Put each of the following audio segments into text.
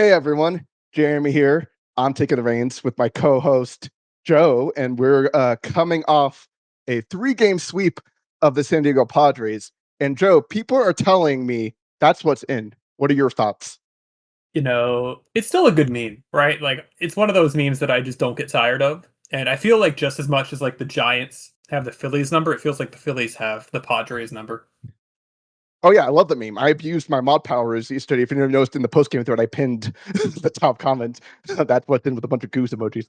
Hey everyone, Jeremy here. I'm taking the reins with my co-host Joe, and we're coming off a three-game sweep of the San Diego Padres. And Joe, people are telling me that's what's in. What are your thoughts? It's still a good meme, right? Like it's one of those memes that I just don't get tired of. And I feel like just as much as like the Giants have the Phillies number, it feels like the Phillies have the Padres number. Oh yeah, I love the meme. I abused my mod powers yesterday. If you never noticed in the post-game thread, I pinned the top comment. That's what's in with a bunch of goose emojis.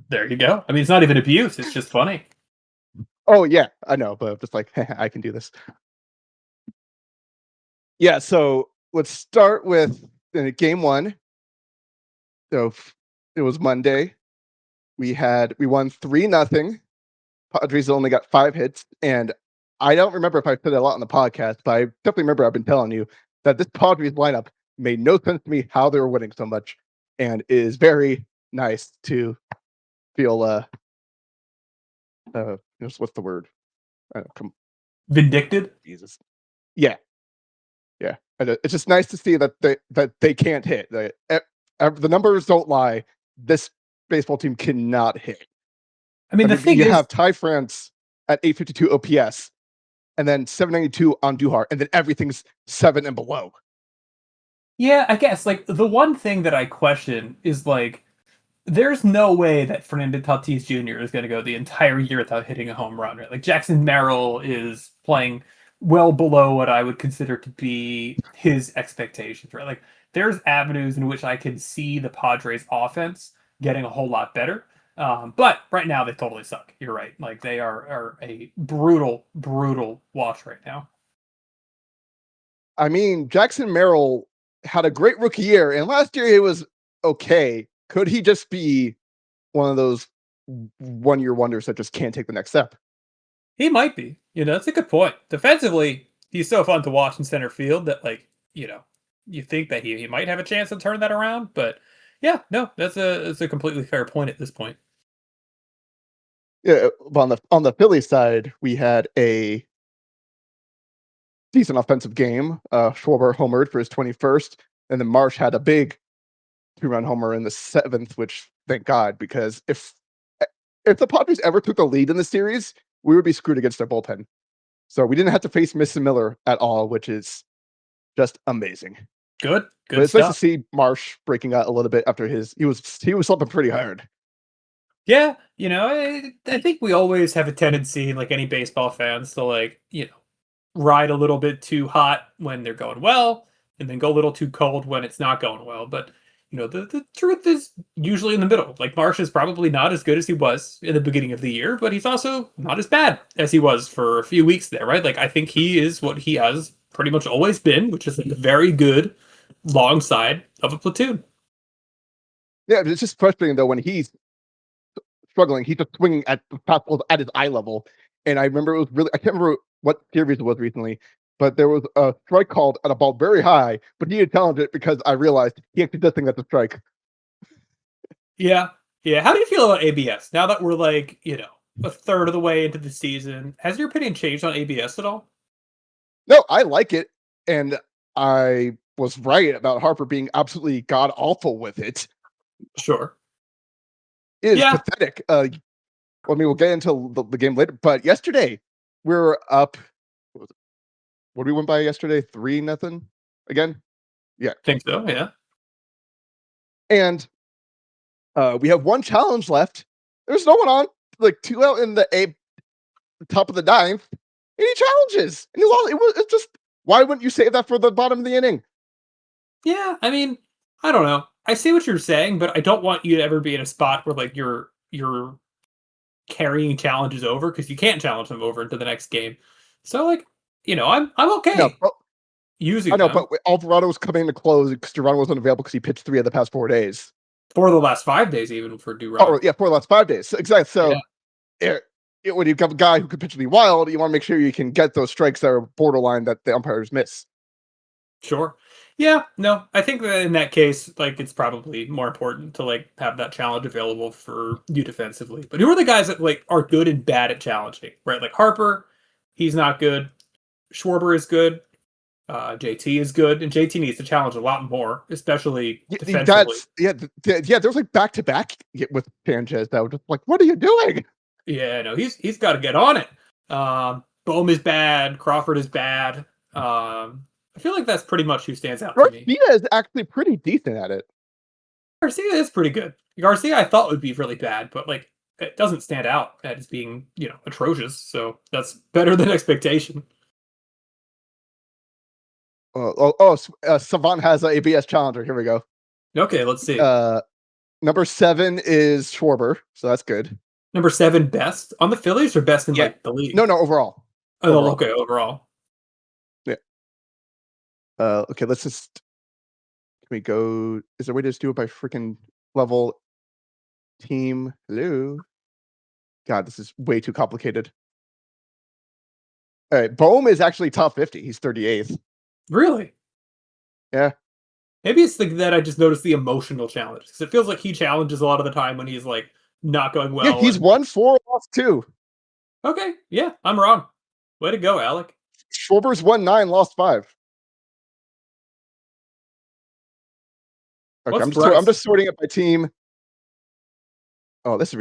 There you go. I mean, it's not even abuse; it's just funny. Oh yeah, I know, but just like I can do this. Yeah, so let's start with game one. So it was Monday. We won 3-0. Padres only got 5 hits, and I don't remember if I said it a lot on the podcast, but I definitely remember I've been telling you that this Padres lineup made no sense to me how they were winning so much, and it is very nice to feel what's the word? Come Vindicted. Jesus, yeah, yeah. And it's just nice to see that they can't hit. The numbers don't lie. This baseball team cannot hit. I mean, I the mean, thing you is, have Ty France at 852 OPS, and then 792 on Duhar, and then everything's 7 and below. yeah, I guess like the one thing that I question is like, there's no way that Fernando Tatis Jr. is going to go the entire year without hitting a home run, right? Like Jackson Merrill is playing well below what I would consider to be his expectations, right? Like there's avenues in which I can see the Padres offense getting a whole lot better. But right now they totally suck. You're right. Like they are a brutal, brutal watch right now. I mean, Jackson Merrill had a great rookie year, and last year he was okay. Could he just be one of those 1-year wonders that just can't take the next step? He might be. That's a good point. Defensively, he's so fun to watch in center field that you think that he might have a chance to turn that around. But yeah, no, that's a completely fair point at this point. Yeah, but on the Phillies side, we had a decent offensive game. Schwarber homered for his 21st, and then Marsh had a big 2-run homer in the 7th, which thank God, because if the Padres ever took the lead in the series, we would be screwed against their bullpen. So we didn't have to face Mr. Miller at all, which is just amazing. Good, But good it's nice to stuff. see Marsh breaking out a little bit after he was slumping pretty hard. Yeah, I think we always have a tendency, like any baseball fans, to ride a little bit too hot when they're going well, and then go a little too cold when it's not going well. But the truth is usually in the middle. Like Marsh is probably not as good as he was in the beginning of the year, but he's also not as bad as he was for a few weeks there, right? Like I think he is what he has pretty much always been, which is like a very good long side of a platoon. Yeah, but it's just frustrating though when he's struggling. He's just swinging at the fastballs at his eye level. And I remember it was really I can't remember what series it was recently, but there was a strike called at a ball very high, but he had challenged it because I realized he actually does think that's a strike. Yeah. Yeah. How do you feel about ABS now that we're like, a third of the way into the season? Has your opinion changed on ABS at all? No, I like it, and I was right about Harper being absolutely god awful with it. Sure. It is Yeah. pathetic. I mean, we'll get into the game later, but yesterday we were up. What did we win by yesterday? 3-0 again. Yeah, Think so. Yeah. and we have one challenge left. There's no one on. Like 2 out in the top of the ninth. Any challenges, and you lost. It's just why wouldn't you save that for the bottom of the inning? Yeah. I mean, I don't know. I see what you're saying, but I don't want you to ever be in a spot where like you're carrying challenges over because you can't challenge them over into the next game. So like, I'm No, okay I using know, them but Alvarado's coming to close because Duran wasn't available because he pitched 3 of the past 4 days. for the last 5 days, even for Duran. Oh, yeah, for the last 5 days. Exactly. Yeah. So when you have a guy who could pitch really wild, you want to make sure you can get those strikes that are borderline that the umpires miss. Sure. Yeah, no, I think that in that case, like it's probably more important to like have that challenge available for you defensively. But who are the guys that like are good and bad at challenging, right? Like Harper, he's not good. Schwarber is good. JT is good, and JT needs to challenge a lot more, especially defensively. There was like back to back with Sanchez that was just like, what are you doing? Yeah, no, he's got to get on it. Bohm is bad. Crawford is bad. I feel like that's pretty much who stands out to me. Garcia is actually pretty decent at it. Garcia is pretty good. Garcia, I thought would be really bad, but like it doesn't stand out as being atrocious. So that's better than expectation. Savant has an ABS challenger. Here we go. Okay, let's see. Number 7 is Schwarber, so that's good. Number 7 best on the Phillies or best in like the league? No, overall. Oh, okay, overall. Yeah. Okay, let's just. Can we go? Is there a way to just do it by freaking level? Team. Hello. God, this is way too complicated. All right, Bohm is actually top 50. He's 38th. Really? Yeah. Maybe it's that I just noticed the emotional challenge because it feels like he challenges a lot of the time when he's like not going well. Yeah, he's won 4, lost 2. Okay, yeah, I'm wrong. Way to go, Alec. Schwarber's won 9, lost 5. Okay, I'm just sorting it by team. Oh, this is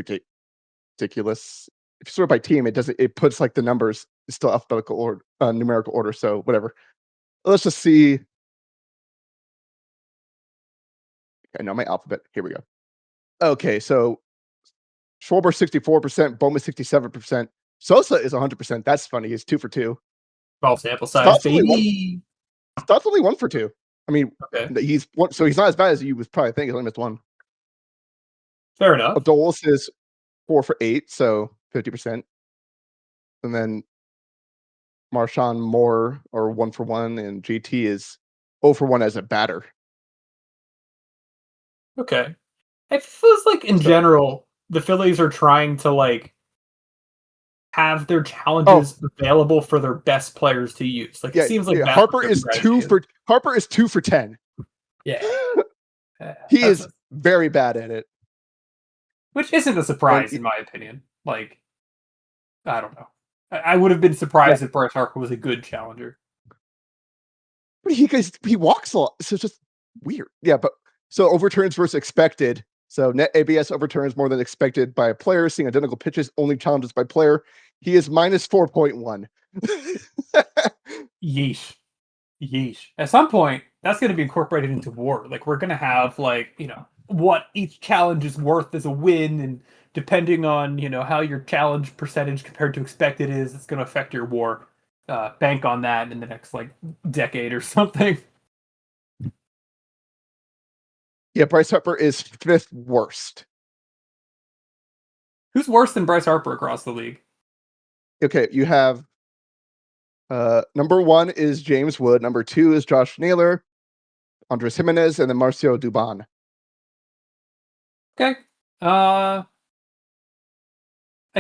ridiculous. If you sort it by team, it puts like the numbers still alphabetical or numerical order. So whatever. Let's just see. I know my alphabet. Here we go. Okay, so Schwarber 64%, Bowman 67%. Sosa is 100%. That's funny. He's 2 for 2. Small sample size, baby. Stott's only 1 for 2. I mean, okay. He's not as bad as you would probably think. He's only missed 1. Fair enough. Adolis is 4 for 8, so 50%. And then Marshawn Moore or 1 for 1, and GT is 0 for 1 as a batter. Okay. It feels like in general, the Phillies are trying to like have their challenges available for their best players to use. Like it seems like Harper is 2 for 10. Yeah. He is very bad at it. Which isn't a surprise in my opinion. Like I don't know. I would have been surprised if Bryce Harper was a good challenger. But he walks a lot, so it's just weird. Yeah, but so overturns versus expected. So net ABS overturns more than expected by a player, seeing identical pitches, only challenges by player. He is minus 4.1. Yeesh. At some point, that's going to be incorporated into WAR. Like we're going to have what each challenge is worth as a win, and depending on how your challenge percentage compared to expected is, it's going to affect your WAR. Bank on that in the next decade or something. Yeah, Bryce Harper is 5th worst. Who's worse than Bryce Harper across the league? Okay, you have number 1 is James Wood, number 2 is Josh Naylor, Andres Jimenez, and then Marcio Dubon. Okay. I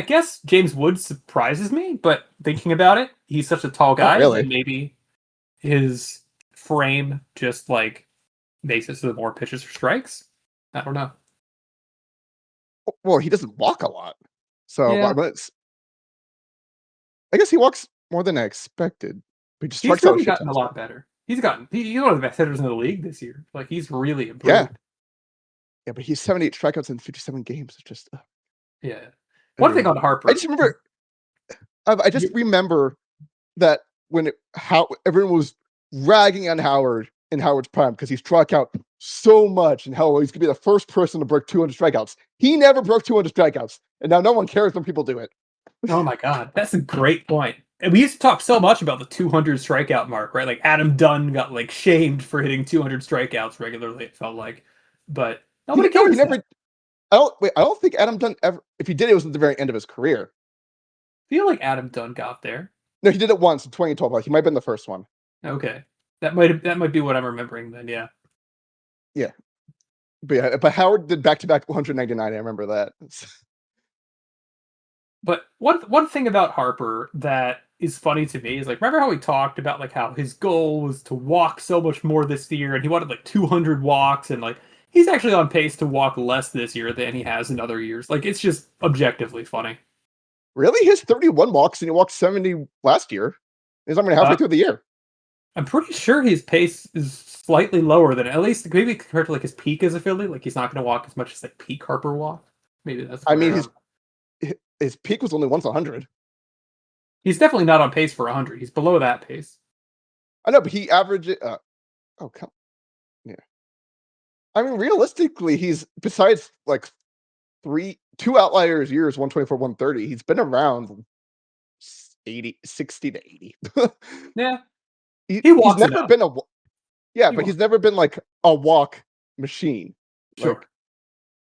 guess James Wood surprises me, but thinking about it, he's such a tall guy, and maybe his frame just makes it so that more pitches or strikes. I don't know. Well, he doesn't walk a lot, so yeah. I guess he walks more than I expected. But he's really gotten a lot better. He's one of the best hitters in the league this year. He's really improved. Yeah, but he's 78 strikeouts in 57 games. It's just One thing on Harper, I just remember that when everyone was ragging on Howard in Howard's prime because he struck out so much and how he's gonna be the first person to break 200 strikeouts. He never broke 200 strikeouts, and now no one cares when people do it. Oh my god, that's a great point. And we used to talk so much about the 200 strikeout mark, right? Like Adam Dunn got shamed for hitting 200 strikeouts regularly. It felt like, but nobody cares. I don't think Adam Dunn ever. If he did, it was at the very end of his career. I feel like Adam Dunn got there. No, he did it once in 2012. He might have been the first one. Okay, that might be what I'm remembering then. Yeah. But Howard did back-to-back 199. I remember that. But one thing about Harper that is funny to me is remember how we talked about how his goal was to walk so much more this year, and he wanted 200 walks, and he's actually on pace to walk less this year than he has in other years. It's just objectively funny. Really? He has 31 walks and he walked 70 last year. He's already halfway through the year. I'm pretty sure his pace is slightly lower than at least maybe compared to like his peak as a Philly. Like he's not going to walk as much as like peak Harper walked. Maybe that's I mean, where his peak was only once 100. he's definitely not on pace for 100. He's below that pace. I know, but he averaged it. Oh, come. Yeah. I mean, realistically, he's besides like two outliers years, 124, 130. He's been around 80, 60 to 80. Yeah, he He's walks never enough. been yeah, He but he's walks. never been like a walk machine, Sure. like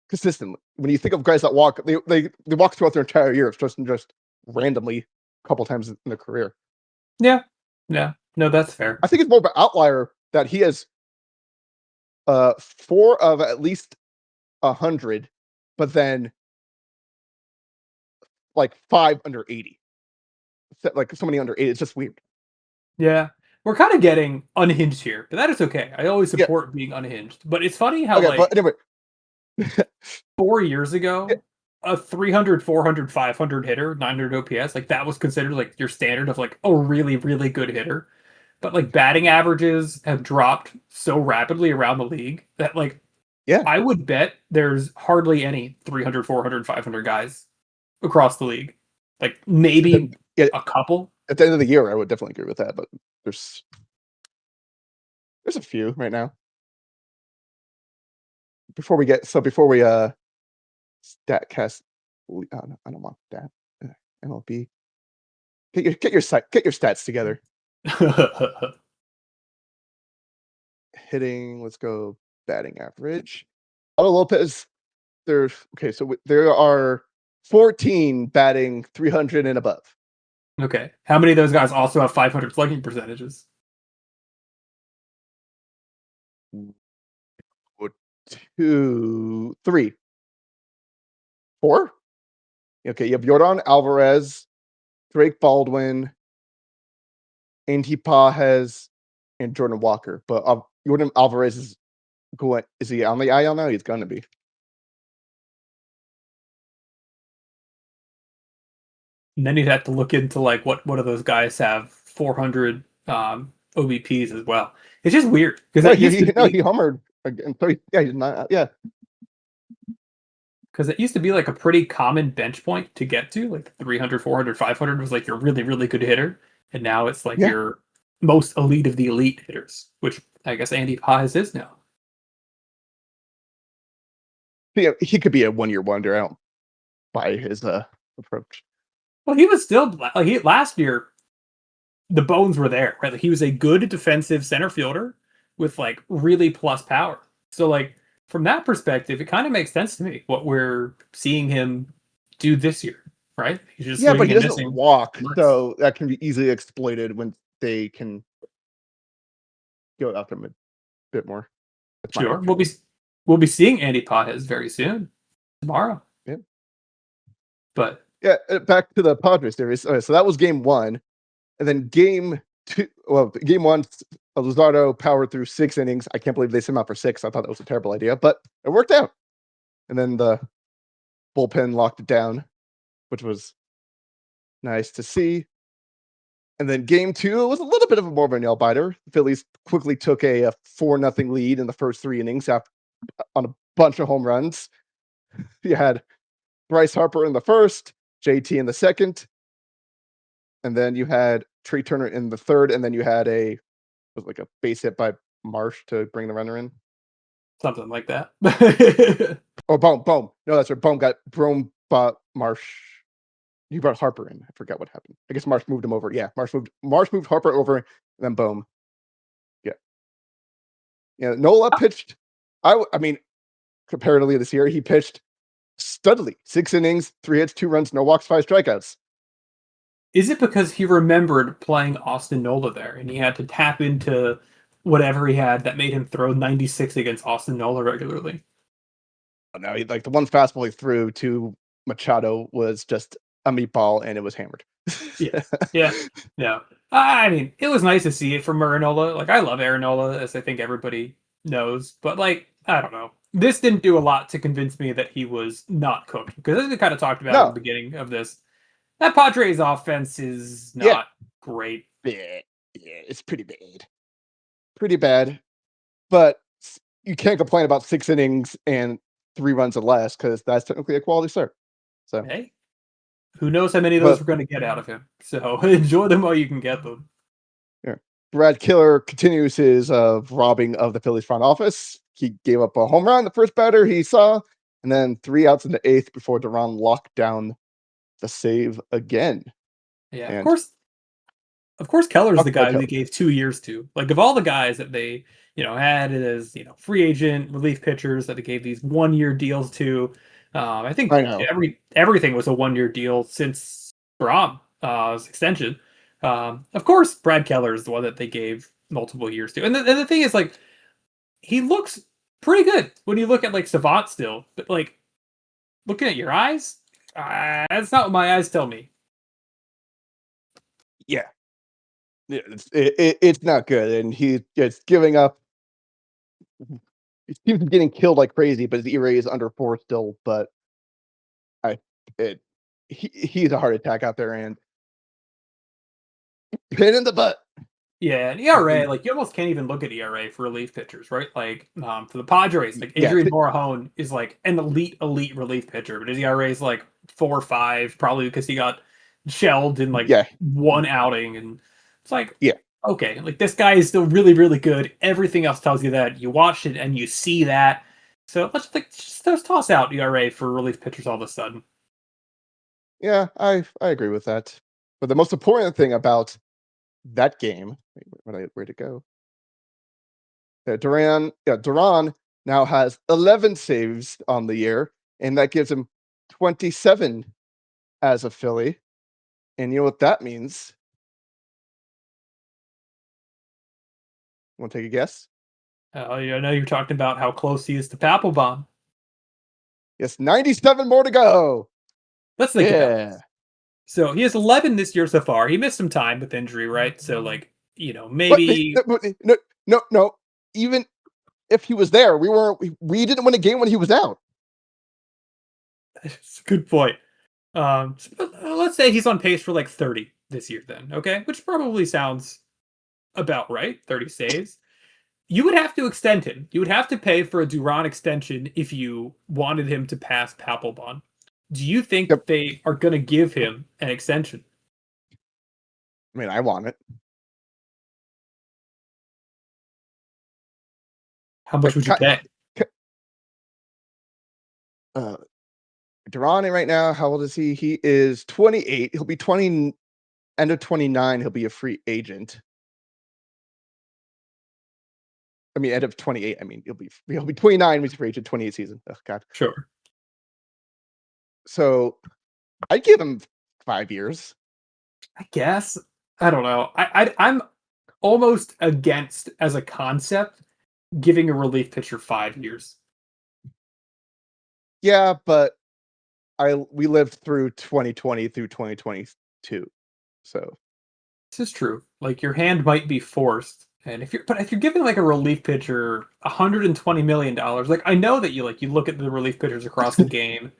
consistently. When you think of guys that walk, they walk throughout their entire year. It's just randomly a couple times in their career. Yeah. Yeah. No, that's fair. I think it's more of an outlier that he has 4 of at least 100, but then like 5 under 80. Like so many under 80. It's just weird. Yeah. We're kind of getting unhinged here, but that is okay. I always Yeah. support being unhinged. But it's funny how Okay, but like anyway, 4 years ago, a 300, 400, 500 hitter, 900 OPS, like that was considered like your standard of like a really, really good hitter. But like batting averages have dropped so rapidly around the league that like yeah. I would bet there's hardly any 300, 400, 500 guys across the league. Like maybe Yeah, a couple. at the end of the year, I would definitely agree with that. But there's there's a few right now. Before we stat cast, I don't want that. MLB. Get your stats together. Hitting. Let's go batting average. Otto Lopez. There's okay. So there are 14 batting 300 and above. Okay. How many of those guys also have 500 slugging percentages? Two, three, four. Okay, you have Jordan Alvarez, Drake Baldwin, Andy Pages, and Jordan Walker. But Jordan Alvarez is going. Is he on the IL now? He's going to be. And then you'd have to look into like what do those guys have 400 OBPs as well. It's just weird because No, that used to no, be he homered again. So yeah, he's not. Yeah, because it used to be like a pretty common bench point to get to like 300, 400, 500 was like your really, really good hitter. And now it's like yeah. your most elite of the elite hitters, which I guess Andy Pages is now. Yeah, he could be a 1 year wonder out by his approach. Well, he was still like he last year the bones were there, right? Like he was a good defensive center fielder with like really plus power. So like from that perspective, it kind of makes sense to me what we're seeing him do this year, right? He's just Yeah, but swinging he and doesn't missing. walk, so that can be easily exploited when they can go after him a bit more. That's my Sure, opinion. we'll be seeing Andy Pages very soon tomorrow. Yeah, But yeah. Back to the Padres series. Okay, so that was game one, and then game two. Well, game one, Luzardo powered through 6 innings. I can't believe they sent him out for 6. I thought that was a terrible idea, but it worked out. And then the bullpen locked it down, which was nice to see. And then game two was a little bit of a more of a nail biter. The Phillies quickly took a 4-0 lead in the first 3 innings after, on a bunch of home runs. You had Bryce Harper in the first, JT in the second, and then you had Trey Turner in the third, and then you had a base hit by Marsh to bring the runner in. something like that. Oh, Bohm. No, that's right. Bohm bought Marsh. He brought Harper in. I forgot what happened. I guess Marsh moved him over. Yeah, Marsh moved Harper over, and then Bohm. Yeah, yeah. Nola pitched. I mean, comparatively this year, he pitched studly. 6 innings, 3 hits, 2 runs, no walks, 5 strikeouts. Is it because he remembered playing Austin Nola there and he had to tap into whatever he had that made him throw 96 against Austin Nola regularly? No, like the one fastball he threw to Machado was just a meatball, and it was hammered. Yeah, yeah, yeah. I mean, it was nice to see it from Marinola. Like, I love Arinola, as I think everybody knows. But like, I don't know. This didn't do a lot to convince me that he was not cooked because as we kind of talked about at the No, beginning of this, that Padres offense is yeah, not great. bad. Yeah, it's pretty bad. pretty bad, but you can't complain about 6 innings and 3 runs or less because that's technically a quality start. So, Hey, who knows how many of those but we're going to get out of him? So enjoy them while you can get them. yeah, Brad Killer continues his robbing of the Phillies front office. He gave up a home run, the first batter he saw, and then 3 outs in the eighth before Duran locked down the save again. Yeah, And of course, Keller's talk the about guy they Keller. gave 2 years to. Like of all the guys that they, had as free agent relief pitchers that they gave these 1 year deals to. I think I know. everything was a 1 year deal since Brom's extension. Of course, Brad Keller is the one that they gave multiple years to. And the thing is, like, he looks pretty good when you look at like Savant still, but like looking at your eyes, that's not what my eyes tell me. Yeah, yeah, it's not good, and he gets giving up. He seems to be getting killed like crazy, but his ERA is under 4 still. But I, it, he's a heart attack out there, and pin in the butt. Yeah, and I ERA, mean, like you almost can't even look at ERA for relief pitchers, right? Like for the Padres, like yeah, Adrian Morejon is like an elite relief pitcher, but his ERA is like 4 or 5, probably because he got shelled in like yeah, one outing, and it's like yeah, okay, like this guy is still really good. Everything else tells you that. You watch it and you see that. So let's toss out ERA for relief pitchers all of a sudden. yeah. I agree with that. But the most important thing about that game, where'd it go? Duran now has 11 saves on the year, and that gives him 27 as a Philly. And you know what that means? Want to take a guess? I know you're talking about how close he is to Papelbon. Yes, 97 more to go. Let's think about Yeah. this. So he has 11 this year so far. He missed some time with injury, right? So like, But maybe no, no, no. Even if he was there, we didn't win a game when he was out. it's a good point. Let's say he's on pace for like 30 this year then, okay? Which probably sounds about right, 30 saves. You would have to extend him. You would have to pay for a Duran extension if you wanted him to pass Papelbon. Do you think Yep. they are going to give him an extension? I mean, I want it. How much Like, would you pay? uh, Duran right now, how old is he? He is 28. He'll be 20, end of 29. He'll be a free agent. I mean, end of 28. I mean, he'll be 29 when he's a free agent, 28 season. Oh God. Sure. So I'd give him 5 years. I guess. I don't know. I'm almost against as a concept giving a relief pitcher 5 years. Yeah, but we lived through 2020 through 2022. So This is true. Like your hand might be forced. And if you're giving like a relief pitcher $120 million, like I know that you look at the relief pitchers across the game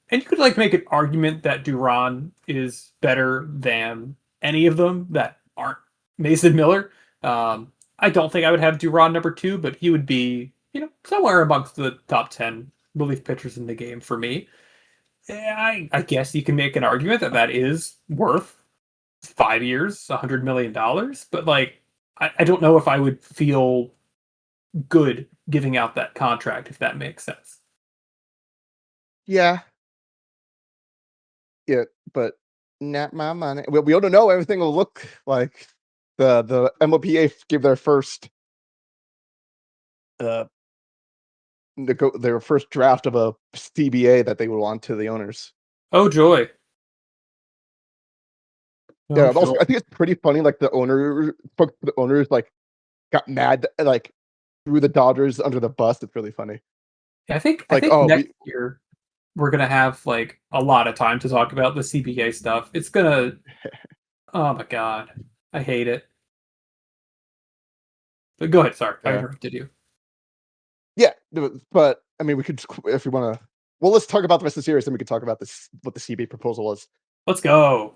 and you could like make an argument that Duran is better than any of them that aren't Mason Miller. I don't think I would have Duran number two, but he would be, somewhere amongst the top 10 relief pitchers in the game for me. I guess you can make an argument that that is worth 5 years, $100 million, but like, I don't know if I would feel good giving out that contract, if that makes sense. yeah, yeah, but not my money. We don't know everything will look like. The MLPA gave uh their first draft of a CBA that they would want to the owners. Oh, joy. Oh, Yeah, also joy. I think it's pretty funny. Like the owners like got mad, like threw the Dodgers under the bus. It's really funny. I Like, think oh, next year we're gonna have like a lot of time to talk about the CBA stuff. It's gonna oh my god. I hate it. But go ahead, sorry, I yeah, interrupted you. yeah. But I mean, we could if we want to. Well, let's talk about the rest of the series, then we could talk about this what the CBA proposal was. Let's go.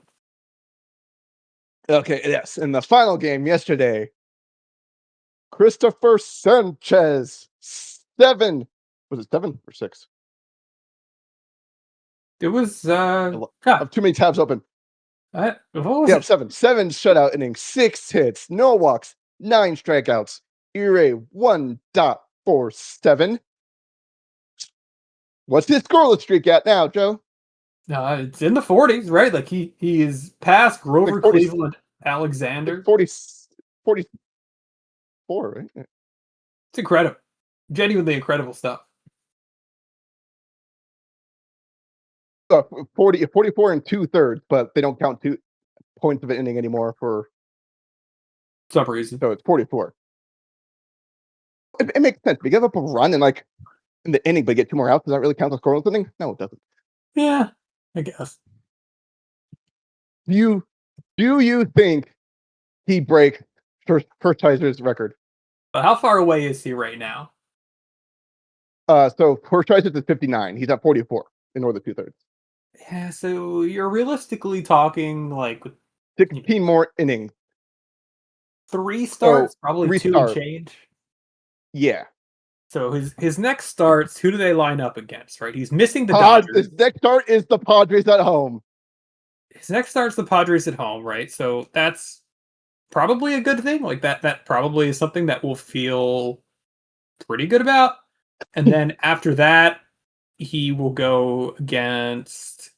Okay, yes. In the final game yesterday, Christopher Sanchez. 7. Was it 7 or 6? It was I God. have too many tabs open. What was Yeah, it? 7. 7 shutout innings, 6 hits, no walks, 9 strikeouts. ERA 1.47. What's his scoreless streak at now, Joe? It's in the 40s, right? Like he is past Like Grover 40, Cleveland like Alexander. 40, 44, right? It's incredible, genuinely incredible stuff. 44 and 2/3, but they don't count 2 points of an inning anymore For some reason. so it's 44. It makes sense. We give up a run and like in the inning, but get 2 more outs. Does that really count as scoreless inning? No, it doesn't. Yeah, I guess. Do you think he breaks Hershiser's record? But how far away is he right now? So Hershiser's at 59. He's at 44 in Northern 2/3. Yeah, so you're realistically talking like 16 more innings. three So starts, probably two and restart. change. Yeah. So his next starts, who do they line up against? Right, he's missing the His Dodgers. next start is the Padres at home. His next start's the Padres at home, right? So that's probably a good thing. Like that probably is something that we'll feel pretty good about. And then after that, he will go against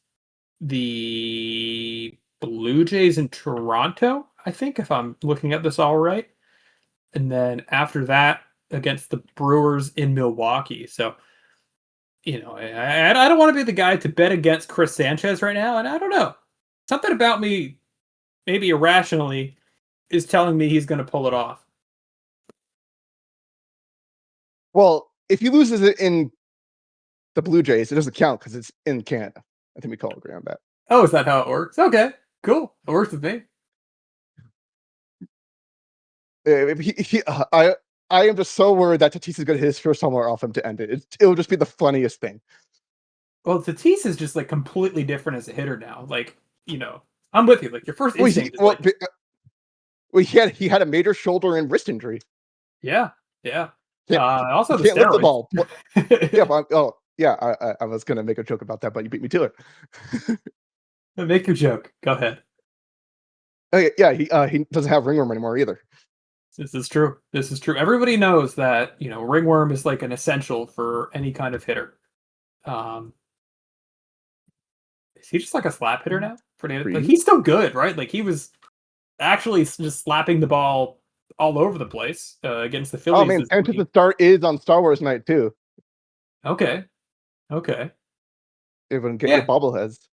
the Blue Jays in Toronto, I think, if I'm looking at this all right. And then after that, against the Brewers in Milwaukee. So, I don't want to be the guy to bet against Chris Sanchez right now. And I don't know. Something about me, maybe irrationally, is telling me he's going to pull it off. Well, if he loses it in the Blue Jays, it doesn't count because it's in Canada. I think we all agree on that. Oh, is that how it works? Okay, cool. It works with me. I am just so worried that Tatis is going to hit his first homer off him to end it. It'll just be the funniest thing. Well, Tatis is just like completely different as a hitter now. Like, I'm with you. Like your first instinct is like, he had a major shoulder and wrist injury. yeah, yeah. Can't, Also the can't lift the steroids. ball. I was going to make a joke about that, but you beat me to it. Make your joke. Go ahead. He doesn't have ringworm anymore either. This is true. This is true. Everybody knows that ringworm is like an essential for any kind of hitter. Is he just like a slap hitter now? Like he's still good, right? Like he was actually just slapping the ball all over the place against the Phillies. Oh man, Sanchez's start is on Star Wars night too. Okay. Everyone get your bobbleheads.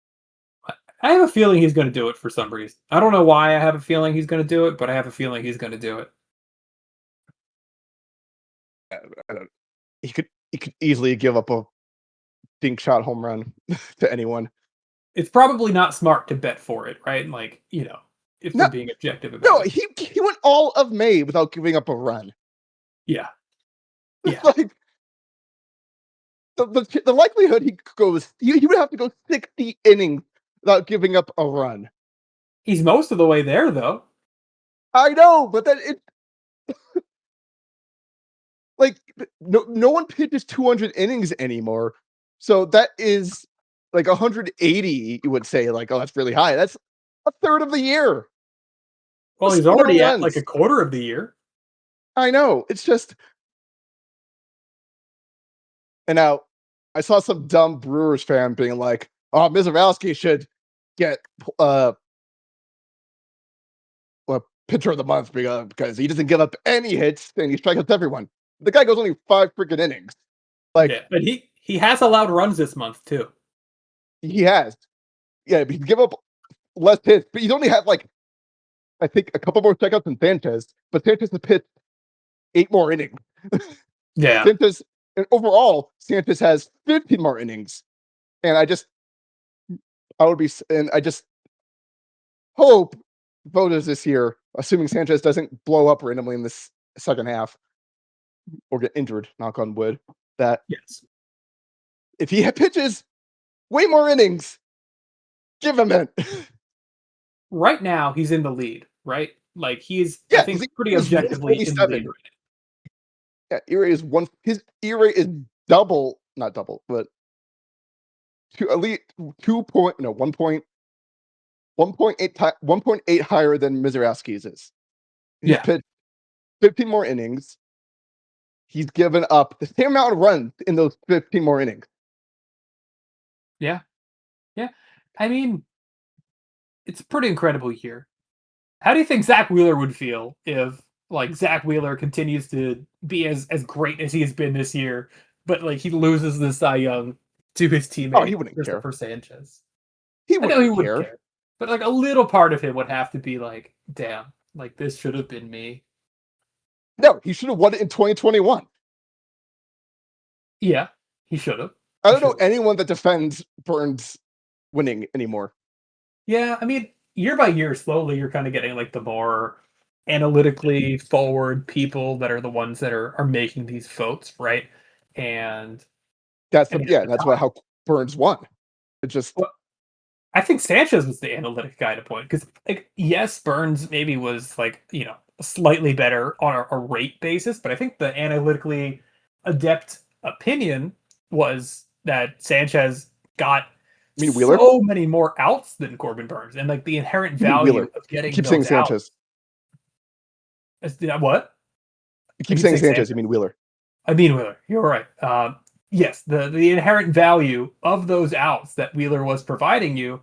I have a feeling he's going to do it for some reason. I don't know why I have a feeling he's going to do it, but I have a feeling he's going to do it. He could easily give up a dink shot home run to anyone. It's probably not smart to bet for it, right? Like, if we're being objective about it. He went all of May without giving up a run. Yeah. Like the likelihood he would have to go 60 innings without giving up a run. He's most of the way there, though. I know, but then it like no one pitches 200 innings anymore. So that is like 180. You would say like, oh, that's really high. That's a third of the year. Well, he's already at like a quarter of the year. I know. It's just. And now I saw some dumb Brewers fan being like, oh, Mizorowski should get pitcher of the month because he doesn't give up any hits and he strikes out everyone. The guy goes only 5 freaking innings. Like, yeah, but he has allowed runs this month too. He has. Yeah, but he's give up less hits, but he's only had like I think a couple more strikeouts than Sanchez, but Sanchez has pitched 8 more innings. Yeah. Sanchez and overall, Sanchez has 15 more innings. And I just hope voters this year, assuming Sanchez doesn't blow up randomly in this second half or get injured, knock on wood, that yes, if he pitches way more innings, give him it. Right now, he's in the lead, right? Like I think pretty objectively in the lead right now. Yeah, ERA is one. His ERA is double, not double, but two at least 2 point no 1.8 higher than Mizorowski's is. He's Yeah, pitched 15 more innings. He's given up the same amount of runs in those 15 more innings. yeah, yeah. I mean, it's a pretty incredible year. How do you think Zach Wheeler would feel if like Zach Wheeler continues to be as great as he has been this year, but like he loses the Cy Young to his Oh, he teammate wouldn't care. Christopher Sanchez? He I know he wouldn't wouldn't care. care, but like a little part of him would have to be like, "Damn, like this should have been me." No, he should have won it in 2021. Yeah, he should have. I He don't know should have. anyone that defends Burns winning anymore. Yeah, I mean, year by year, slowly you're kind of getting like the more analytically forward people that are the ones that are making these votes, right? And That's I the mean, yeah, at the that's why time, how Burns won. It just well, I think Sanchez was the analytic guy to point because, like, yes, Burns maybe was like slightly better on a rate basis, but I think the analytically adept opinion was that Sanchez got I mean Wheeler. so many more outs than Corbin Burns, and like the inherent You mean value Wheeler. of You getting keep saying those outs. Sanchez. What? You I keep keep saying saying Sanchez. You Sanchez. mean Wheeler. I mean Wheeler. You're right. Yes, the inherent value of those outs that Wheeler was providing you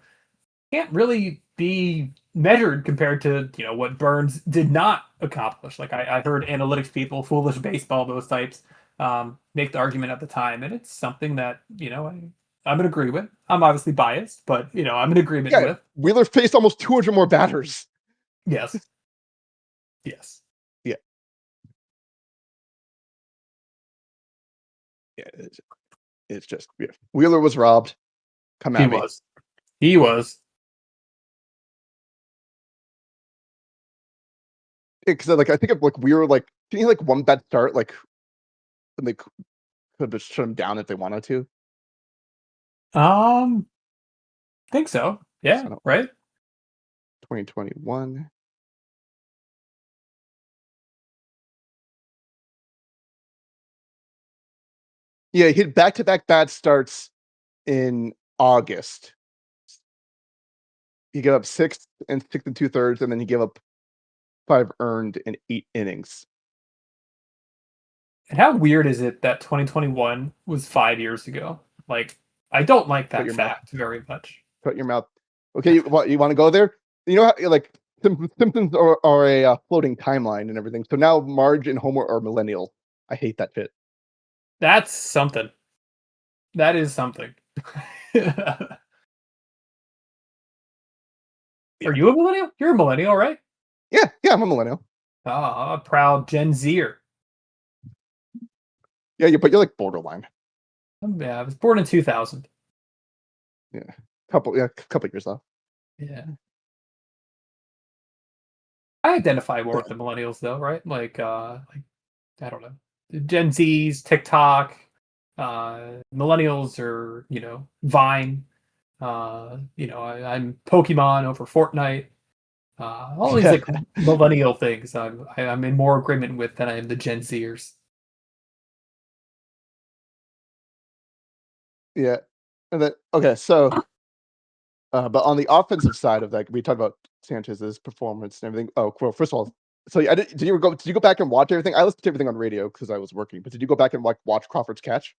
can't really be measured compared to what Burns did not accomplish. Like I heard analytics people, foolish baseball, those types, make the argument at the time, and it's something that I'm in agreement with. I'm obviously biased, but I'm in agreement Yeah, with. Wheeler faced almost 200 more batters. Yes, yes, Yeah, yeah. It's just yeah. Wheeler was robbed. Come he at me. was, he was. Because like I think of like Wheeler like didn't he like one bad start like and they could have shut him down if they wanted to. Um, think so. Yeah, So no, right. 2021. Yeah, he had back-to-back bad starts in August. He gave up 6 and 2/3, and then he gave up 5 earned in 8 innings. And how weird is it that 2021 was 5 years ago? Like, I don't like Put that your mouth. fact very much. Put your mouth. Okay, you want to go there? You know how like Simpsons are a floating timeline and everything. So now Marge and Homer are millennial. I hate that fit. That's something. That is something. Are Yeah, you a millennial? You're a millennial, right? yeah. I'm a millennial. Ah, a proud Gen Zer. Yeah, but you're like borderline. Yeah, I was born in 2000. Yeah, couple years off. Yeah. I identify more Yeah, with the millennials though, right? Like I don't know. The Gen Z's, TikTok, millennials are, Vine. I'm Pokemon over Fortnite. All these yeah, like millennial things I'm in more agreement with than I am the Gen Zers. yeah. And then okay, so but on the offensive side of that, we talked about Sanchez's performance and everything. Oh, well, first of all, so I did you go back and watch everything? I listened to everything on radio because I was working, but did you go back and like watch Crawford's catch?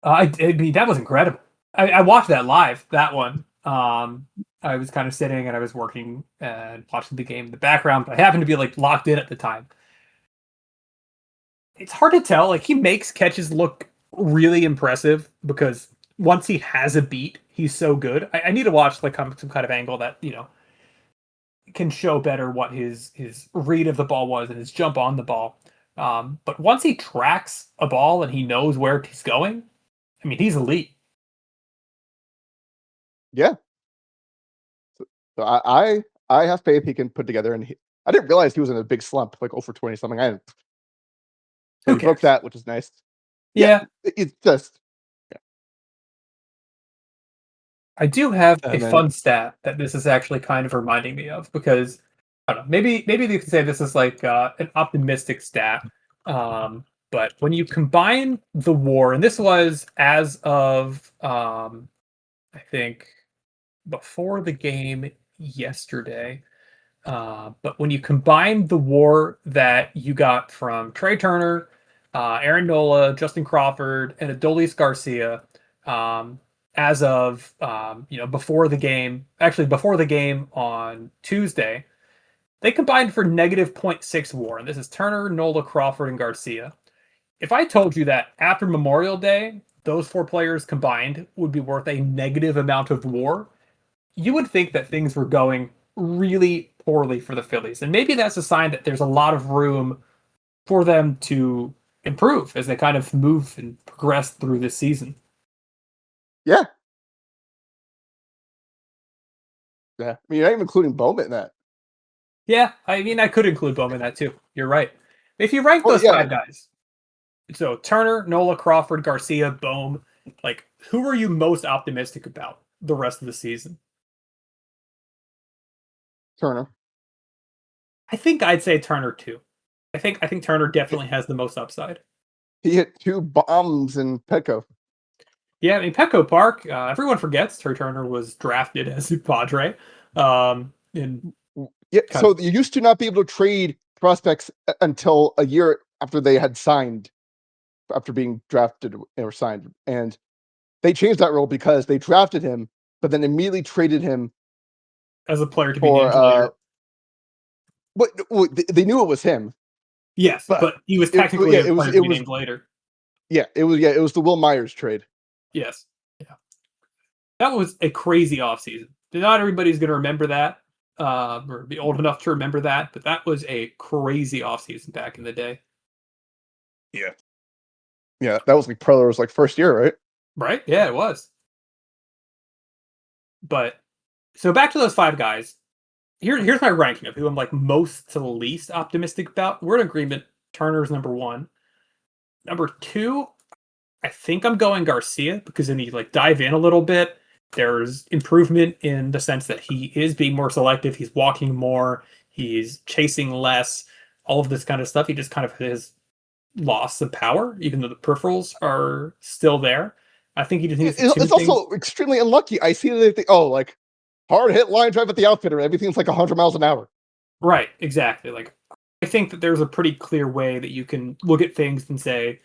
I mean, that was incredible. I watched that live. That one. I was kind of sitting and I was working and watching the game in the background, but I happened to be like locked in at the time. It's hard to tell. Like he makes catches look really impressive because once he has a beat, he's so good. I need to watch like some kind of angle that can show better what his read of the ball was and his jump on the ball. But once he tracks a ball and he knows where he's going, I mean, he's elite. Yeah. So I have faith he can put together, and I didn't realize he was in a big slump, like over 20 something. So Who he broke cares? that, which is nice. Yeah, Yeah, it's just yeah. I do have a And then fun stat that this is actually kind of reminding me of because I don't know. Maybe you could say this is like an optimistic stat. But when you combine the WAR, and this was as of I think before the game yesterday. But when you combine the WAR that you got from Trey Turner, Aaron Nola, Justin Crawford, and Adolis Garcia, um, as of before the game, actually before the game on Tuesday, they combined for negative zero point 0.6 WAR, and this is Turner, Nola, Crawford, and Garcia. If I told you that after Memorial Day, those four players combined would be worth a negative amount of WAR, you would think that things were going really poorly for the Phillies. And maybe that's a sign that there's a lot of room for them to improve as they kind of move and progress through this season. Yeah. Yeah. I mean, you're not even including Bowman in that. Yeah, I mean, I could include Bowman in that too. You're right. If you rank Well, those yeah. five guys, so Turner, Nola, Crawford, Garcia, Bohm, like who are you most optimistic about the rest of the season? Turner. I think I'd say Turner too. I think Turner definitely has the most upside. He hit 2 bombs in Petco. Yeah, I mean Petco Park. Everyone forgets Trey Turner was drafted as a Padre. In Yeah. kind So of, you used to not be able to trade prospects until a year after they had signed, after being drafted or signed, and they changed that rule because they drafted him, but then immediately traded him as a player to be for named later. well, they knew it was him, Yes, but but he was technically yeah, a player to be named later. it was the Will Myers trade. Yes, yeah, that was a crazy offseason. Not everybody's going to remember that, or be old enough to remember that, but that was a crazy offseason back in the day. Yeah. Yeah, that was like Preller's like first year, right? Right? Yeah, it was. But so back to those five guys. Here's my ranking of who I'm like most to least optimistic about. We're in agreement. Turner's number one. Number two, I think I'm going Garcia because then you like dive in a little bit. There's improvement in the sense that he is being more selective. He's walking more. He's chasing less. All of this kind of stuff. He just kind of has lost some power, even though the peripherals are still there. I think he just needs to tune It's things. also extremely unlucky. I see that they think, oh, like hard hit line drive at the outfitter, everything's like 100 miles an hour. Right, exactly. Like I think that there's a pretty clear way that you can look at things and say,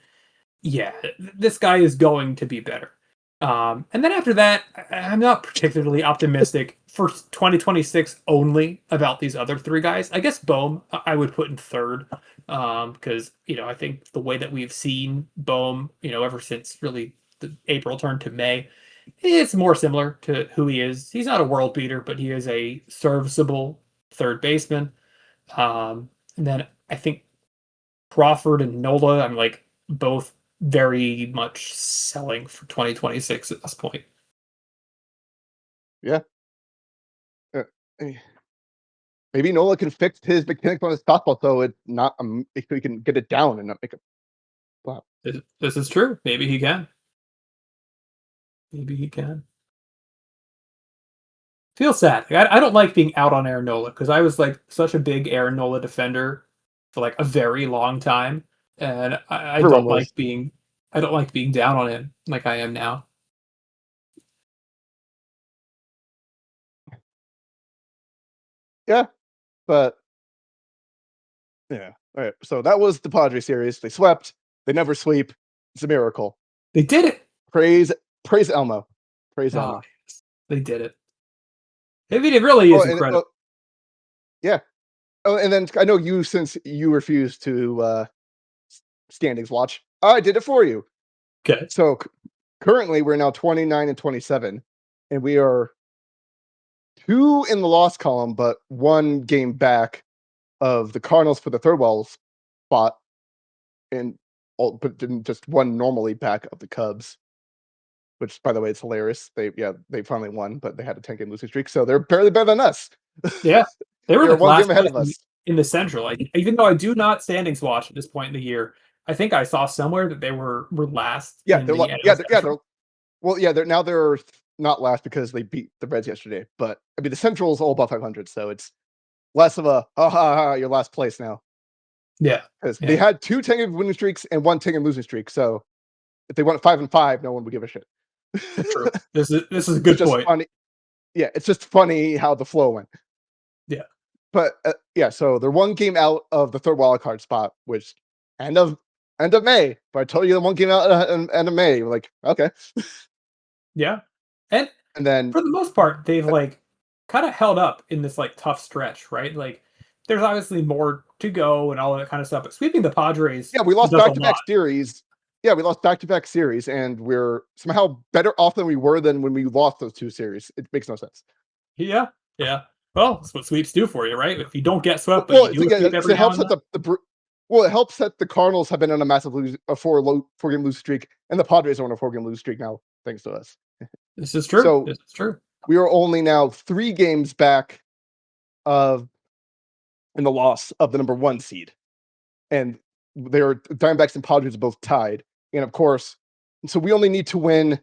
yeah, this guy is going to be better. And then after that, I'm not particularly optimistic for 2026 only about these other three guys. I guess Bohm I would put in third because, I think the way that we've seen Bohm, ever since really the April turn to May, it's more similar to who he is. He's not a world beater, but he is a serviceable third baseman. And then I think Crawford and Nola, I'm like both very much selling for 2026 at this point. Yeah. Uh, eh, Maybe Nola can fix his mechanics on his fastball so it's not if we can get it down and not make a flop. This is true. Maybe he can. Maybe he can. Feels sad. I don't like being out on Aaron Nola because I was like such a big Aaron Nola defender for like a very long time, and I Everyone don't was. like being down on him like I am now. Yeah, but yeah. All right. So that was the Padres series. They swept. They never sweep. It's a miracle. They did it. Praise praise Elmo. Praise Oh, Elmo. yes. They did it. I mean, it really Oh, is and incredible. yeah. Oh, and then I know you, since you refuse to standings watch, I did it for you. Okay. So currently we're now 29 and 27, and we are 2 in the loss column, but 1 game back of the Cardinals for the third wild spot, and but didn't just 1 normally back of the Cubs. Which, by the way, it's hilarious. They finally won, but they had a 10-game losing streak, so they're barely better than us. Yeah, they were They're like 1 game last ahead place of us. in the Central. Even though I do not standings watch at this point in the year, I think I saw somewhere that they were last Yeah, in they're the like NL Central. they're well, yeah, they're not last because they beat the Reds yesterday. But I mean, the Central is all above 500, so it's less of a ha ha ha, you're last place now. Yeah. because they Yeah. had 2 10-game winning streaks and 1 10-game losing streak. So if they went 5-5, no one would give a shit. True. This is a It's good just point. funny. Yeah, it's just funny how the flow went. Yeah. But yeah, so they're 1 game out of the third wild card spot, which end of end of May. But I told you the 1 game out end of May. We're like, okay. Yeah. And And then for the most part, they've like kind of held up in this like tough stretch, right? Like there's obviously more to go and all that kind of stuff, but sweeping the Padres yeah, we lost does a back to back lot. series. Yeah, we lost back to back series, and we're somehow better off than we were than when we lost those 2 series. It makes no sense. Yeah. Yeah. Well, that's what sweeps do for you, right? If you don't get swept, but Well, you do a yeah, sweep every it now helps and that then. well, it helps that the Cardinals have been on a massive 4 game lose streak, and the Padres are on a 4 game lose streak now, thanks to us. This is true. So This is true. we are only now 3 games back of in the loss of the number 1 seed, and their Diamondbacks and Padres are both tied. And of course, so we only need to win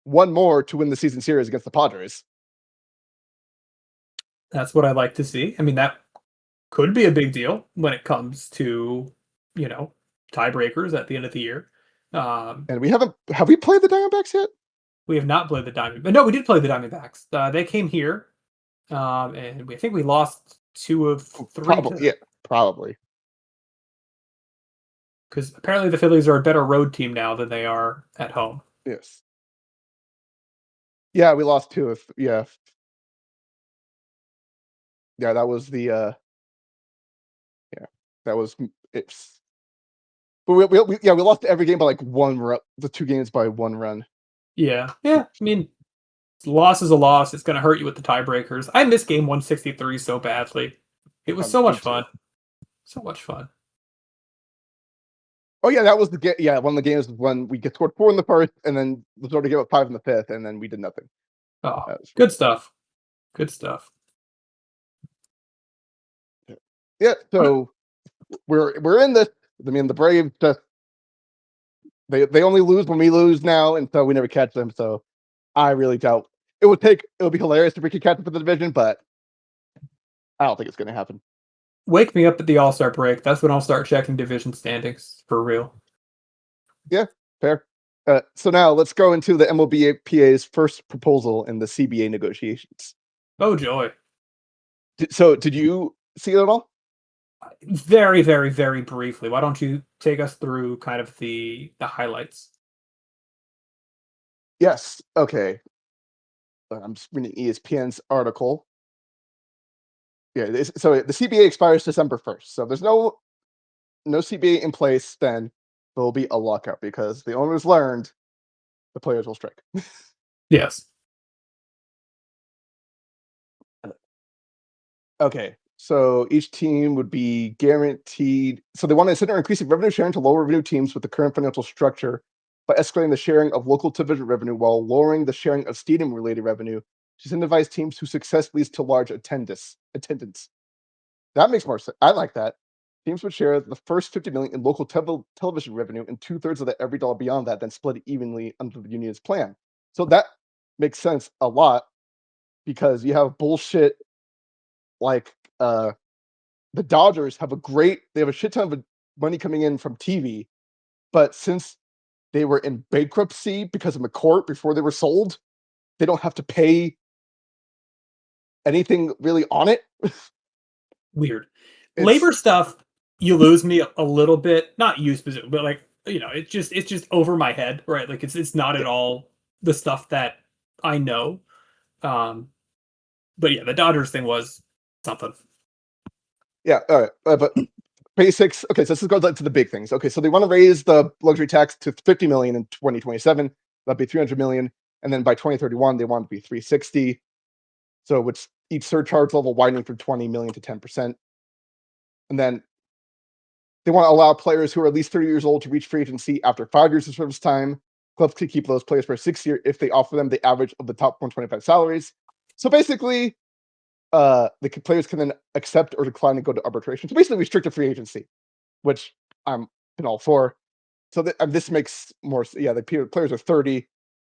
1 more to win the season series against the Padres. That's what I like to see. I mean, that could be a big deal when it comes to, you know, tiebreakers at the end of the year. Um, And we haven't have we played the Diamondbacks yet? we have not played the Diamond, but no, we did play the Diamondbacks. They came here, and I think we lost two of three Probably, to yeah, probably. because apparently the Phillies are a better road team now than they are at home. Yes. Yeah, we lost 2 of yeah. Yeah, that was the yeah. That was it's but yeah, we lost every game by like 1 run, the 2 games by 1 run. Yeah, yeah. I mean, loss is a loss. It's going to hurt you with the tiebreakers. I miss game 163 so badly. It was so Me much too. fun. So much fun. Oh yeah, that was the yeah, one of the games when we get scored 4 in the first and then the sort of gave up 5 in the fifth and then we did nothing. Oh, That was good stuff. Good stuff. yeah, so we're in this. I mean, the Braves just they only lose when we lose now, and so we never catch them. So I really doubt it would be hilarious if we could catch them for the division, but I don't think it's going to happen. Wake me up at the All Star break. That's when I'll start checking division standings for real. Yeah, fair. So now let's go into the MLBPA's first proposal in the CBA negotiations. Oh joy! So did you see it at all? Very, very, very briefly. Why don't you take us through kind of the highlights? Yes. Okay. I'm just reading ESPN's article. Yeah. So the CBA expires December 1st. So there's no CBA in place. Then there will be a lockout because the owners learned the players will strike. Yes. Okay. So each team would be guaranteed. So they want to consider increasing revenue sharing to lower revenue teams with the current financial structure by escalating the sharing of local television revenue while lowering the sharing of stadium related revenue to incentivize teams whose success leads to large attendance. That makes more sense. I like that. Teams would share the first 50 million in local television revenue and 2/3 of that every dollar beyond that, then split it evenly under the union's plan. So that makes sense a lot because you have bullshit like the Dodgers they have a shit ton of money coming in from TV, but since they were in bankruptcy because of McCourt before they were sold, they don't have to pay anything really on it. Weird. It's Labor stuff, you lose me a little bit. Not you specifically, but like it's just over my head, right? Like it's not at yeah, all the stuff that I know. Um, but yeah, the Dodgers thing was something. yeah, all right, but basics. Okay, so this goes like to the big things. Okay, so they want to raise the luxury tax to 50 million in 2027. That'd be 300 million, and then by 2031 they want it to be 360. So which each surcharge level widening from 20 million to 10%, and then they want to allow players who are at least 30 years old to reach free agency after 5 years of service time. Clubs could keep those players for a 6 year if they offer them the average of the top 125 salaries. So basically, players can then accept or decline and go to arbitration. So basically, restricted free agency, which I'm all for. So this makes more. Yeah, the players are 30.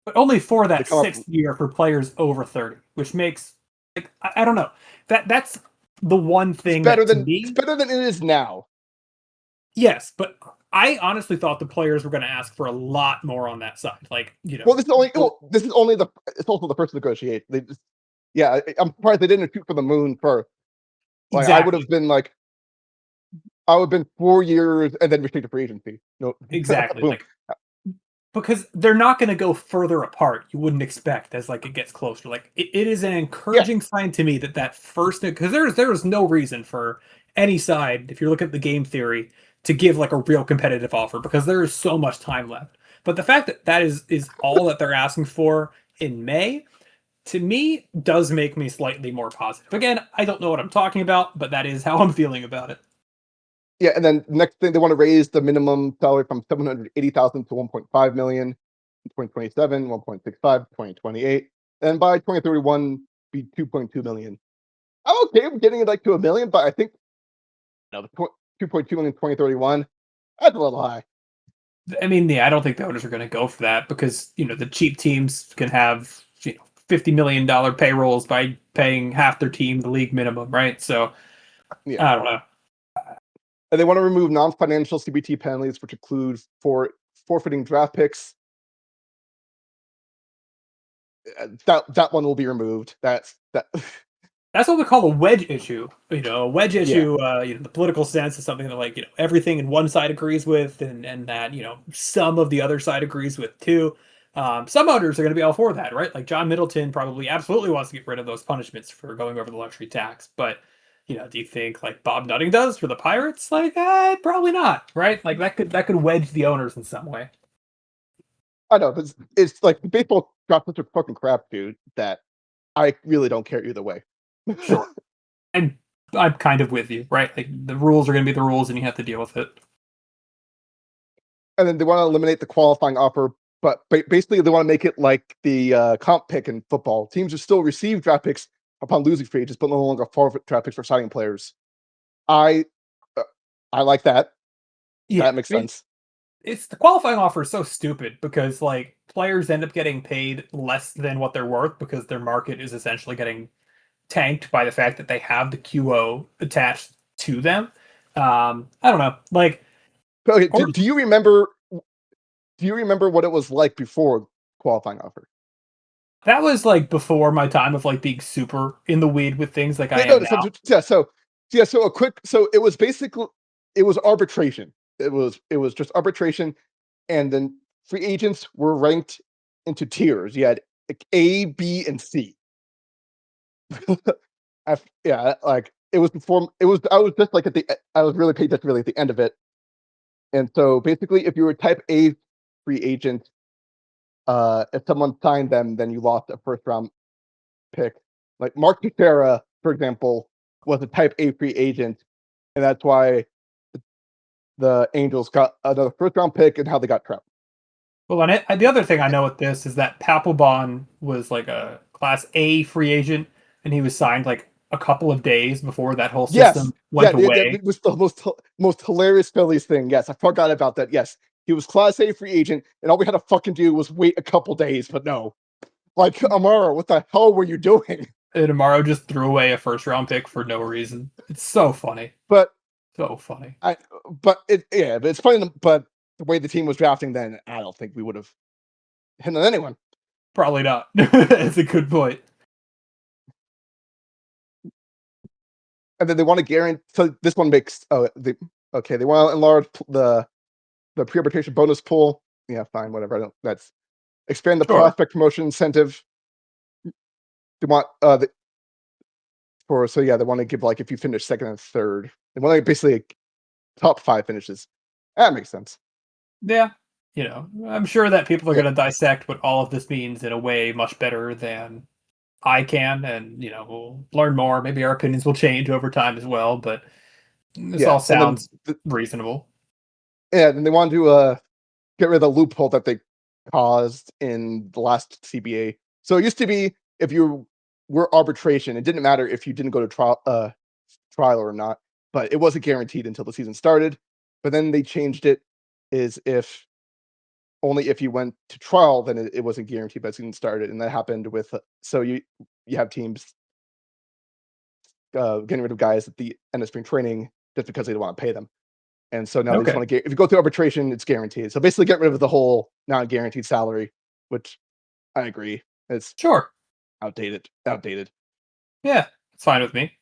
But only for They that come up. sixth year for players over 30, which makes like I don't know. That's the one thing that to It's me better than it is now. Yes, but I honestly thought the players were going to ask for a lot more on that side. Like, Well, this is only the it's also the first negotiate. They just yeah, I'm surprised they didn't shoot for the moon for like I would exactly, have been like I would have been 4 years and then restricted free agency. No, exactly. boom. Like, because they're not going to go further apart. You wouldn't expect as like it gets closer. Like it is an Yeah, encouraging sign to me that that first because there is no reason for any side if you look at the game theory to give like a real competitive offer because there is so much time left. But the fact that that is all that they're asking for in May to me does make me slightly more positive. Again, I don't know what I'm talking about, but that is how I'm feeling about it. yeah, and then next thing they want to raise the minimum salary from 780,000 to 1.5 million in 2027, 1.65 2028, and by 2031 be 2.2 million. I'm okay with getting it like to a million, but I think the 2.2 million 2031 that's a little high. I mean, yeah, I don't think the owners are going to go for that because the cheap teams can have $50 million payrolls by paying half their team the league minimum, right? So Yeah, I don't know. and they want to remove non-financial CBT penalties, which include for forfeiting draft picks. That one will be removed. That's that. That's what we call a wedge issue. A wedge Yeah, issue. The political sense is something that like everything in one side agrees with, and that some of the other side agrees with too. Some owners are going to be all for that, right? Like John Middleton probably absolutely wants to get rid of those punishments for going over the luxury tax. But do you think like Bob Nutting does for the Pirates? Like, probably not, right? Like that could wedge the owners in some way. I know, but it's like baseball got such a fucking crap, dude, that I really don't care either way. Sure, and I'm kind of with you, right? Like the rules are going to be the rules, and you have to deal with it. And then they want to eliminate the qualifying offer, but basically they want to make it like the comp pick in football. Teams will still receive draft picks upon losing free agents, but no longer forfeit draft picks for signing players. I uh, I like that. Yeah, That makes I mean, sense. it's the qualifying offer is so stupid because like players end up getting paid less than what they're worth because their market is essentially getting tanked by the fact that they have the QO attached to them. I don't know. Like, Okay, or do you remember? Do you remember what it was like before qualifying offer? that was like before my time of like being super in the weed with things like I Yeah, no, am so, now. so a quick, so it was basically it was arbitration. It was just arbitration, and then free agents were ranked into tiers. You had like A, B, and C. Yeah, like it was before. It was I was just like at the I was really paid just really at the end of it, and so basically, if you were type A free agent, if someone signed them, then you lost a first round pick. Like Mark Teixeira, for example, was a type A free agent, and that's why the Angels got another first round pick and how they got Trout. Well, and the other thing I know with this is that Papelbon was like a Class A free agent, and he was signed like a couple of days before that whole Yes, system went yeah, away. it was the most hilarious Phillies thing. Yes, I forgot about that. Yes, he was Class A free agent, and all we had to fucking do was wait a couple days. But no, like Amara, what the hell were you doing? And Amaro just threw away a first round pick for no reason. It's so funny. But So funny. I, but it, yeah, but it's funny. But the way the team was drafting, then I don't think we would have hit on anyone. Probably not. That's a good point. And then they want to guarantee. So this one makes okay. They want to enlarge the pre-arbitration bonus pool. Yeah, fine, whatever. I don't. That's expand the Sure. prospect promotion incentive. They want for so yeah, they want to give like if you finish second and third, they want like basically top five finishes. That makes sense. Yeah. I'm sure that people are Yeah, going to dissect what all of this means in a way much better than I can. And, we'll learn more. Maybe our opinions will change over time as well. But this yeah, all and then sounds reasonable. yeah, and they want to get rid of the loophole that they caused in the last CBA. So it used to be if you were arbitration, it didn't matter if you didn't go to trial or not, but it wasn't guaranteed until the season started. But then they changed it is if only if you went to trial, then it wasn't guaranteed by the season started, and that happened with so you have teams getting rid of guys at the end of spring training just because they don't want to pay them. And so now they just Okay. want to get if you go through arbitration, it's guaranteed. So basically, get rid of the whole non-guaranteed salary, which I agree. It's Sure. outdated. Outdated. Yeah. It's fine with me.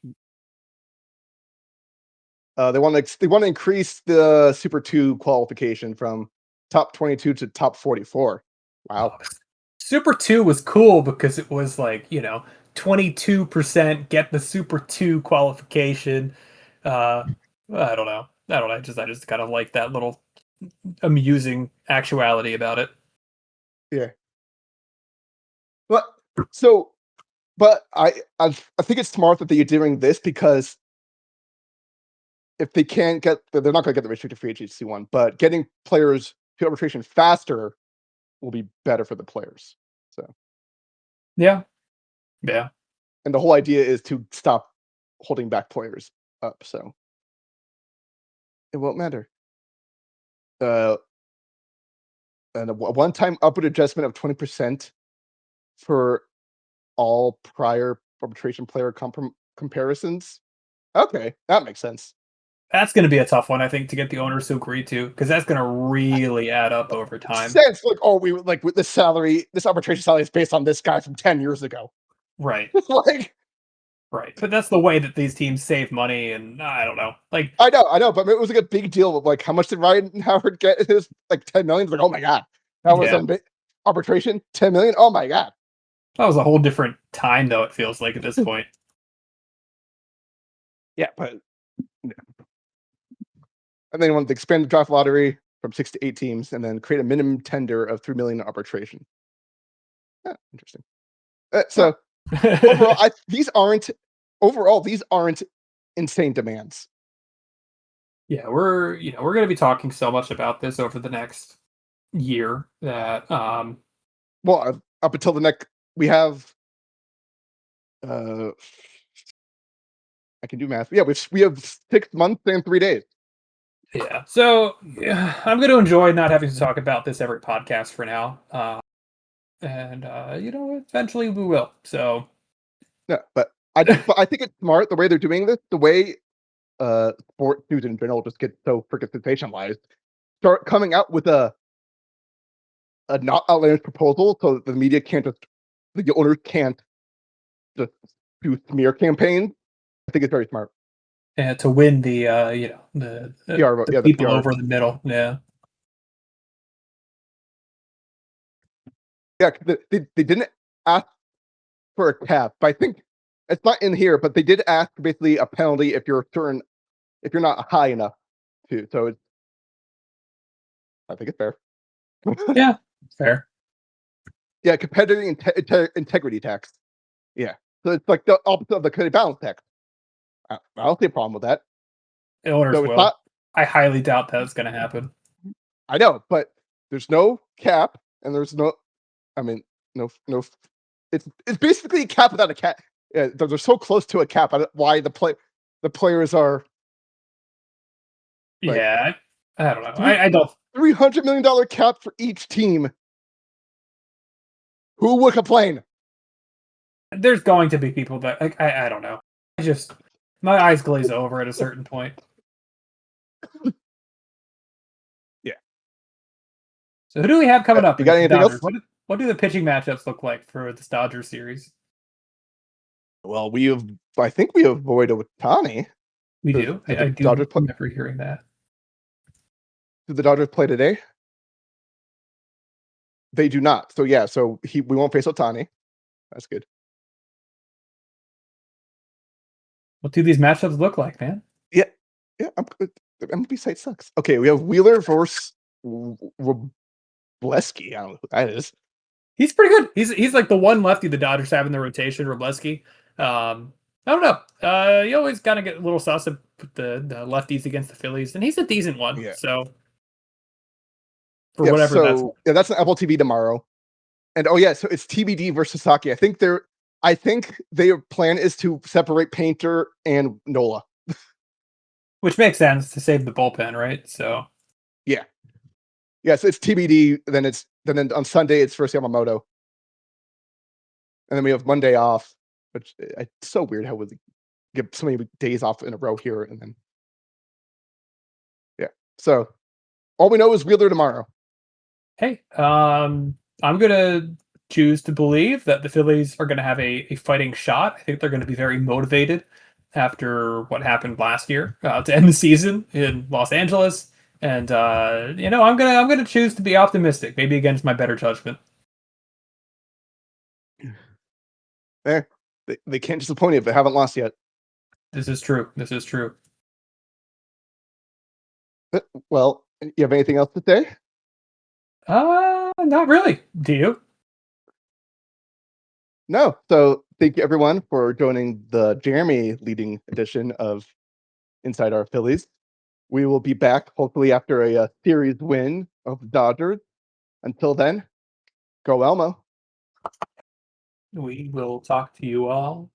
They want to increase the Super Two qualification from top 22 to top 44. Oh, Wow. Super 2 was cool because it was like, 22% get the Super 2 qualification. Uh I don't know. I don't know. I just kind of like that little amusing actuality about it. Yeah. But so, but I think it's smart that they're doing this because if they can't get, they're not going to get the restricted free agency one, but getting players to arbitration faster will be better for the players. So, Yeah. Yeah. and the whole idea is to stop holding back players up. So it won't matter. Uh, and a one-time upward adjustment of 20% for all prior arbitration player comparisons. Okay, that makes sense. That's going to be a tough one, I think, to get the owners to agree to, because that's going to really add up over time. Sense like, oh, we like with this salary, this arbitration salary is based on this guy from 10 years ago. Right. Like, Right. But that's the way that these teams save money, and I don't know. Like, I know, but it was like a big deal. Of like, how much did Ryan Howard get? It was like 10 million. It's like, oh my god, that was yeah. arbitration 10 million. Oh my god. That was a whole different time, though, it feels like at this point. Yeah, but and then they wanted to expand the draft lottery from 6 to 8 teams, and then create a minimum tender of 3 million in arbitration. Yeah, interesting. Huh. So overall, these aren't insane demands. Yeah, we're going to be talking so much about this over the next year that Well, up until the next, we have. Uh, I can do math. Yeah, we have 6 months and 3 days. yeah. So yeah, I'm going to enjoy not having to talk about this every podcast for now. And eventually we will. So Yeah, but I think it's smart the way they're doing this. The way sports news in general just get so freaking sensationalized. Start coming out with a not outlandish proposal so that the media can't just the owners can't just do smear campaigns. I think it's very smart. to win the the PR vote, the yeah, the people PR. over the middle. Yeah. Yeah, they didn't ask for a cap, but I think it's not in here. But they did ask basically a penalty if you're not high enough to. So I think it's fair. Yeah. Fair. Yeah, competitive integrity tax. Yeah, so it's like the opposite of the credit balance tax. I don't see a problem with that. The owners So it's will. not. I highly doubt that's going to happen. I know, but there's no cap, and there's no. I mean, no. It's basically a cap without a cap. Yeah, they're so close to a cap. Why the players are like Yeah. I don't know. three I don't. $300 million cap for each team. Who would complain? There's going to be people that like I don't know. I just my eyes glaze over at a certain point. Yeah. So who do we have coming up You got against the anything Dodgers? else? What do the pitching matchups look like for this Dodgers series? Well, I think we avoided Otani. We Does, do. do I the do Dodgers play? remember hearing that. Do the Dodgers play today? They do not. So yeah. So we won't face Otani. That's good. What do these matchups look like, man? Yeah. Yeah. The MLB site sucks. Okay, we have Wheeler versus Robleski. I don't know who that is. He's pretty good. He's like the one lefty the Dodgers have in their rotation, Robleski. I don't know. You always kind of get a little sauce to put the lefties against the Phillies, and he's a decent one. Yeah. So for Yeah. whatever that's So yeah, that's an Apple TV tomorrow. And oh yeah, so it's TBD versus Sasaki. I think their plan is to separate Painter and Nola. which makes sense to save the bullpen, right? So Yeah. Yeah, so it's TBD, then on Sunday it's first Yamamoto. And then we have Monday off, which it's so weird how we get so many days off in a row here and then yeah. So all we know is Wheeler tomorrow. Hey, I'm gonna choose to believe that the Phillies are gonna have a fighting shot. I think they're gonna be very motivated after what happened last year to end the season in Los Angeles. And I'm gonna choose to be optimistic, maybe against my better judgment. Eh, they can't disappoint you if they haven't lost yet. This is true. This is true. Well, you have anything else to say? Not really. Do you? No. So thank you everyone for joining the Jeremy leading edition of Inside Our Phillies. We will be back hopefully after a series win of the Dodgers. Until then, go Elmo. We will talk to you all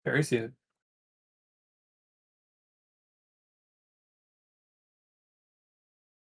very soon.